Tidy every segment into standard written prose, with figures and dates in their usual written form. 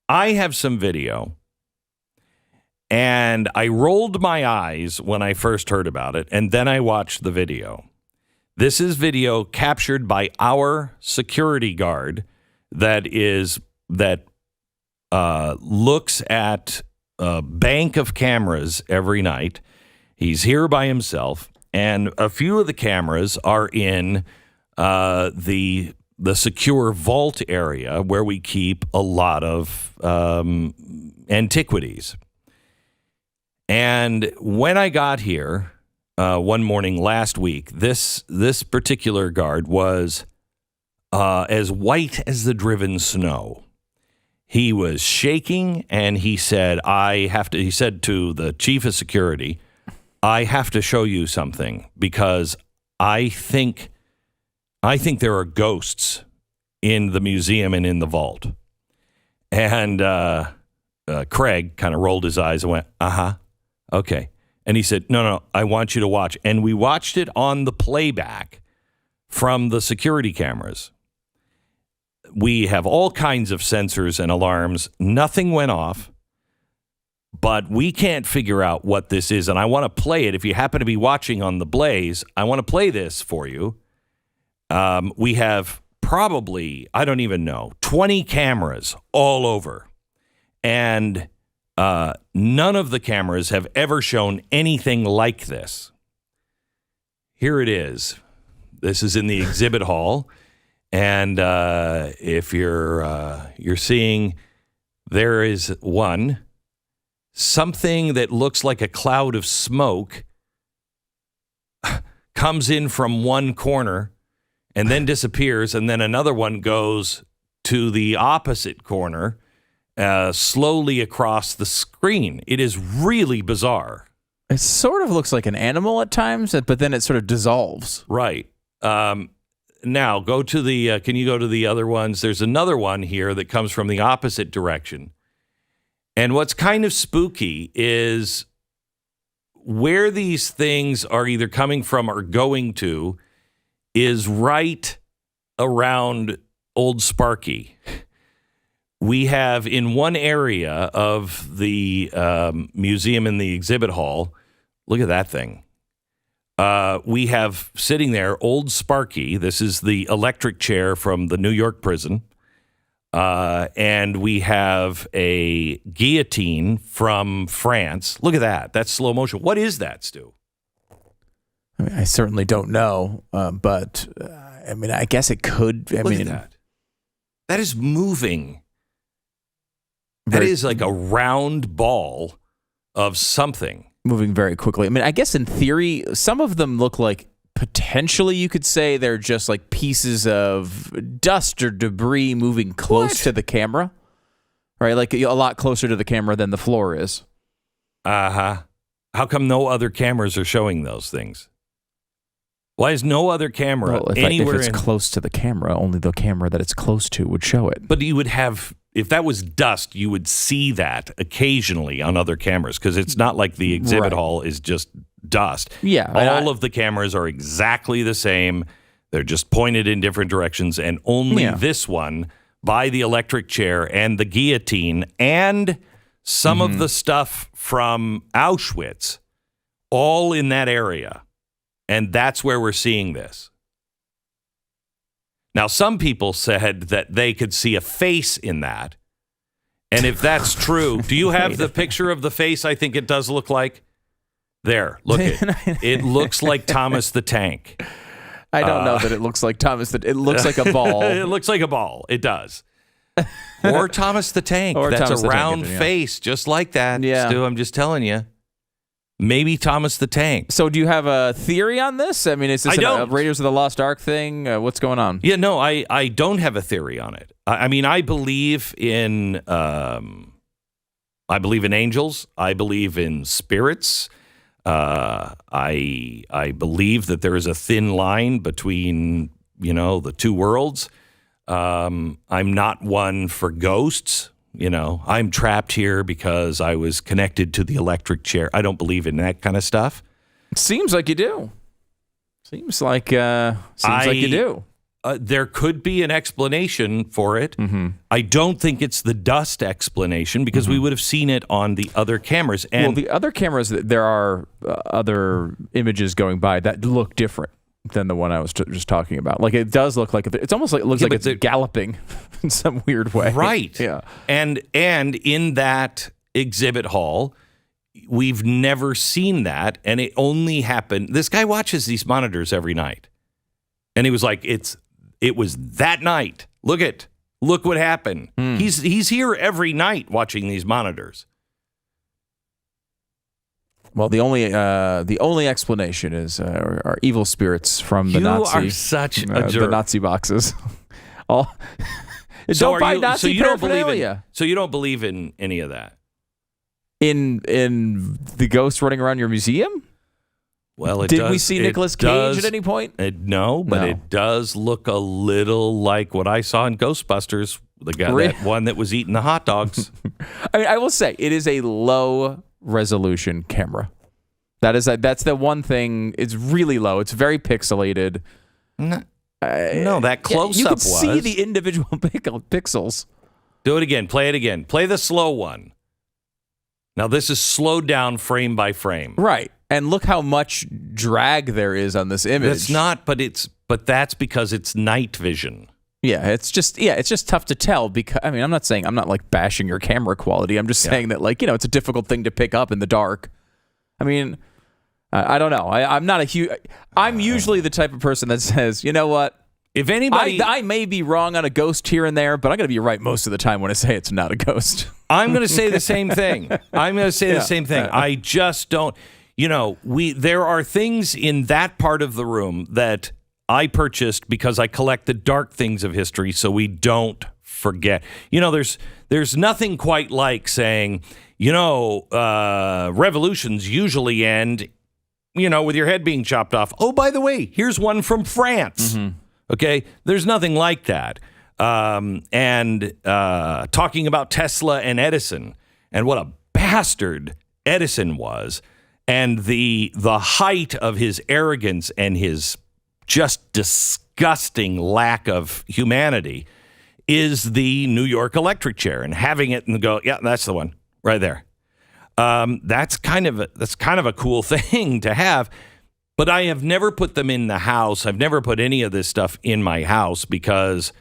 I have some video, and I rolled my eyes when I first heard about it, and then I watched the video. This is video captured by our security guard that looks at a bank of cameras every night. He's here by himself, and a few of the cameras are in the secure vault area where we keep a lot of antiquities. And when I got here one morning last week, this particular guard was as white as the driven snow. He was shaking, and he said, he said to the chief of security, I have to show you something because I think there are ghosts in the museum and in the vault. And Craig kind of rolled his eyes and went, okay. And he said, no, I want you to watch. And we watched it on the playback from the security cameras. We have all kinds of sensors and alarms. Nothing went off, but we can't figure out what this is. And I want to play it. If you happen to be watching on the Blaze, I want to play this for you. We have probably, I don't even know, 20 cameras all over. And none of the cameras have ever shown anything like this. Here it is. This is in the exhibit hall. And if you're seeing, there is something that looks like a cloud of smoke comes in from one corner and then disappears, and then another one goes to the opposite corner, slowly across the screen. It is really bizarre. It sort of looks like an animal at times, but then it sort of dissolves. Right. Now, go to the, can you go to the other ones? There's another one here that comes from the opposite direction. And what's kind of spooky is where these things are either coming from or going to is right around Old Sparky. We have in one area of the museum in the exhibit hall, look at that thing. We have sitting there Old Sparky. This is the electric chair from the New York prison. And we have a guillotine from France. Look at that. That's slow motion. What is that, Stu? I mean, I certainly don't know, but I mean, I guess it could. Look at that. That is moving. That is like a round ball of something. Moving very quickly. I mean, I guess in theory, some of them look like potentially you could say they're just like pieces of dust or debris moving close to the camera, right? Like a lot closer to the camera than the floor is. How come no other cameras are showing those things? Why is no other camera anywhere? If it's close to the camera, only the camera that it's close to would show it. But you would have, if that was dust, you would see that occasionally on other cameras because it's not like the exhibit hall is just dust. Yeah. All of the cameras are exactly the same. They're just pointed in different directions, and only this one by the electric chair and the guillotine and some of the stuff from Auschwitz, all in that area. And that's where we're seeing this. Now, some people said that they could see a face in that. And if that's true, do you have the picture of the face I think it does look like? There, look it looks like Thomas the Tank. I don't know that it looks like Thomas. It looks like a ball. It looks like a ball. It does. Or Thomas the Tank. Or That's Thomas a round face, just like that. Yeah. Stu, I'm just telling you. Maybe Thomas the Tank. So do you have a theory on this? I mean, is this a Raiders of the Lost Ark thing? What's going on? Yeah, no, I don't have a theory on it. I mean, I believe in angels. I believe in spirits. I believe that there is a thin line between, the two worlds. I'm not one for ghosts. I'm trapped here because I was connected to the electric chair. I don't believe in that kind of stuff. Seems like you do. Seems like you do. there could be an explanation for it. I don't think it's the dust explanation because we would have seen it on the other cameras. And well, the other cameras, there are other images going by that look different than the one I was just talking about. Like it does look like it's almost like it looks like it's galloping in some weird way. Right. Yeah. And in that exhibit hall, we've never seen that, and it only happened. This guy watches these monitors every night, and he was like, "It was that night. Look what happened." He's here every night watching these monitors. Well, the only explanation is are evil spirits from the Nazi. You are such a jerk. The Nazi boxes. Don't buy Nazi paraphernalia. So you don't believe in any of that? In the ghost running around your museum? Well, did we see Nicolas Cage at any point? No, but it does look a little like what I saw in Ghostbusters. The guy, that one that was eating the hot dogs. I mean, I will say it is a low resolution camera. That's the one thing. It's really low. It's very pixelated. No, that close-up you can was. see the individual pixels. Do it again. Play it again. Play the slow one. Now, this is slowed down frame by frame. Right. And look how much drag there is on this image. It's not, but that's because it's night vision. Yeah, it's just tough to tell because I'm not like bashing your camera quality. I'm just saying that it's a difficult thing to pick up in the dark. I mean, I don't know. I'm usually the type of person that says, you know what? If anybody, I may be wrong on a ghost here and there, but I'm going to be right most of the time when I say it's not a ghost. I'm going to say the same thing. The same thing. I just don't. There are things in that part of the room that I purchased because I collect the dark things of history, so we don't forget. There's nothing quite like saying, revolutions usually end, with your head being chopped off. Oh, by the way, here's one from France. Okay, there's nothing like that. And talking about Tesla and Edison and what a bastard Edison was, and the height of his arrogance and his just disgusting lack of humanity is the New York electric chair, and having it and go, yeah, that's the one right there. That's kind of a cool thing to have. But I have never put them in the house. I've never put any of this stuff in my house because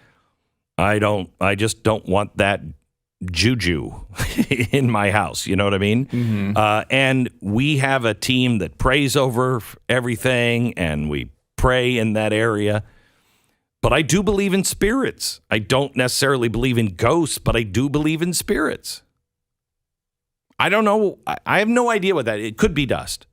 I just don't want that juju in my house. You know what I mean? Mm-hmm. And we have a team that prays over everything, and we pray in that area. But I do believe in spirits. I don't necessarily believe in ghosts, but I do believe in spirits. I don't know. I have no idea what that is. It could be dust.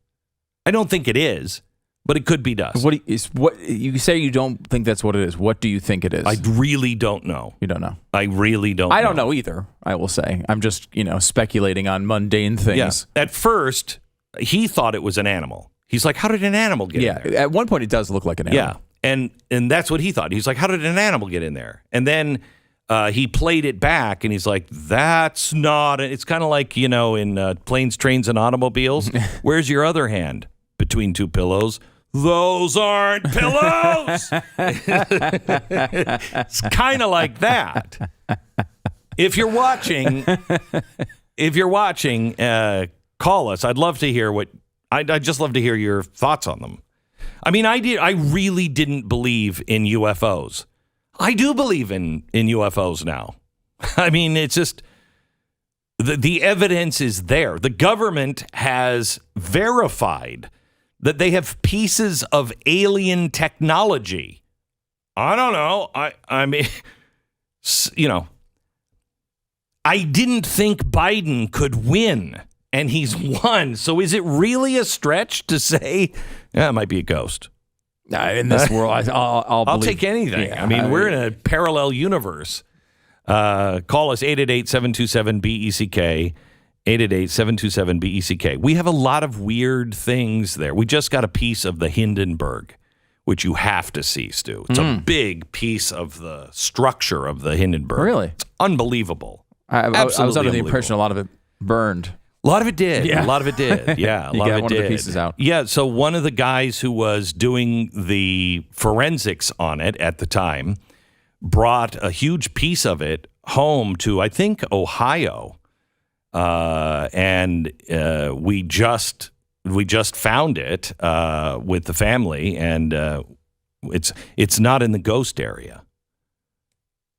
I don't think it is, but it could be dust. What you say you don't think that's what it is. What do you think it is? I really don't know. You don't know. I really don't. I don't know either. I will say. I'm just speculating on mundane things. Yeah. At first, he thought it was an animal. He's like, how did an animal get in there? At one point, it does look like an animal. Yeah, and that's what he thought. He's like, how did an animal get in there? And then he played it back, and he's like, that's not. It's kind of like in Planes, Trains, and Automobiles. Where's your other hand? Between two pillows. Those aren't pillows. It's kind of like that. If you're watching, call us. I'd love to hear I'd just love to hear your thoughts on them. I mean, I really didn't believe in UFOs. I do believe in UFOs now. I mean, it's just the evidence is there. The government has verified that they have pieces of alien technology. I don't know. I mean, I didn't think Biden could win, and he's won. So is it really a stretch to say, it might be a ghost? In this world, I'll take anything. Yeah, I mean, we're in a parallel universe. Call us 888-727-BECK. 888-727-BECK. We have a lot of weird things there. We just got a piece of the Hindenburg, which you have to see, Stu. It's a big piece of the structure of the Hindenburg. Really? It's unbelievable. I was under the impression a lot of it burned. A lot of it did. Yeah. A lot of it did. Yeah, a You lot got of it one of the did. pieces out. Yeah, so one of the guys who was doing the forensics on it at the time brought a huge piece of it home to, I think, Ohio, and we just found it with the family, and it's not in the ghost area,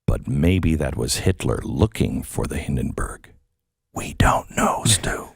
but maybe that was Hitler looking for the Hindenburg. We don't know, Stu.